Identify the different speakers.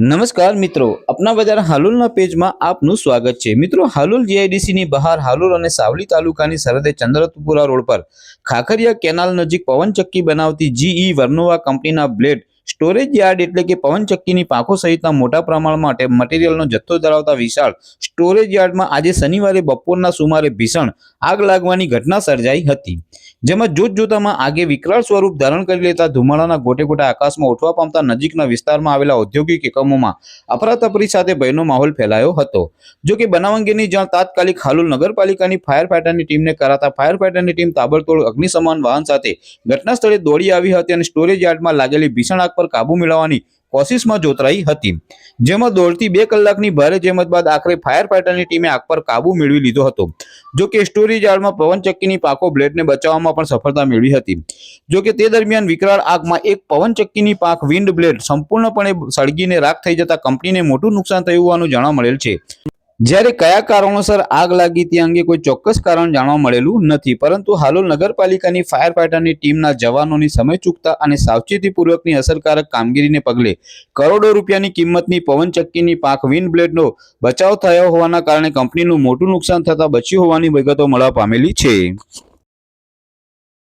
Speaker 1: નમસ્કાર મિત્રો, अपना બજાર હાલોલના પેજમાં આપનું સ્વાગત છે। મિત્રો, હાલોલ જીઆઈડીસી ની બહાર હાલોલ અને સાવલી તાલુકાની સરહદે ચંદ્રપુરા રોડ પર ખાખરિયા કેનાલ નજીક પવનચક્કી બનાવતી જીઈ વર્નોવા કંપનીના બ્લેડ સ્ટોરેજ યાર્ડ એટલે કે પવનચક્કીની પાંખો સહિતના મોટા પ્રમાણમાં મટીરીયલનો જથ્થો ધરાવતા વિશાળ સ્ટોરેજ યાર્ડમાં આજે શનિવારે બપોરના સુમારે ભીષણ આગ લાગવાની ઘટના સર્જાઈ હતી, જેમાં જોતજોતામાં આગે વિકરાળ સ્વરૂપ ધારણ કરી લેતા ધુમાડાના ગોટે ગોટા આકાશમાં ઉઠવા પામતા નજીકના વિસ્તારમાં આવેલા ઔદ્યોગિક એકમોમાં અફરાતફરી સાથે ભયનો માહોલ ફેલાયો હતો। જો કે બનાવ અંગેની જાણ તાત્કાલિક હાલોલ નગરપાલિકાની ફાયર ફાઈટરની ટીમને કરાતા ફાયર ફાઈટરની ટીમ તાબડતોડ અગ્નિશમન વાહન સાથે ઘટના સ્થળે દોડી આવી હતી અને સ્ટોરેજ યાર્ડમાં લાગેલી ભીષણ આગ પર કાબુ મેળવવાની કોશિશમાં જોતરાઈ હતી, જેમાં દોઢથી 2 કલાકની ભારે જહેમત બાદ આખરે ફાયર ફાઈટરની ટીમે આગ પર કાબુ મેળવી લીધો હતો। જો કે સ્ટોરેજ યાર્ડમાં પવનચક્કીની પાંખો બ્લેડને બચાવવામાં પણ સફળતા મેળવી હતી। જો કે તે દરમિયાન વિકરાળ આગમાં એક પવનચક્કીની પાંખ વિન્ડ બ્લેડ સંપૂર્ણપણે સળગીને રાખ થઈ જતા કંપનીને મોટું નુકસાન થયું હોવાનું જાણવા મળેલ છે। જ્યારે કયા કારણોસર આગ લાગી તે અંગે કોઈ ચોક્કસ કારણ જાણવા મળેલું નથી, પરંતુ હાલોલ નગરપાલિકાની ફાયર ફાઈટરની ટીમના જવાનોની સમયચૂકતા અને સાવચેતીપૂર્વકની અસરકારક કામગીરીને પગલે કરોડો રૂપિયાની કિંમતની પવનચક્કીની પાંખ વિન્ડ બ્લેડનો બચાવ થયો હોવાના કારણે કંપનીનું મોટું નુકસાન થતાં બચ્યું હોવાની વિગતો મળવા પામેલી છે।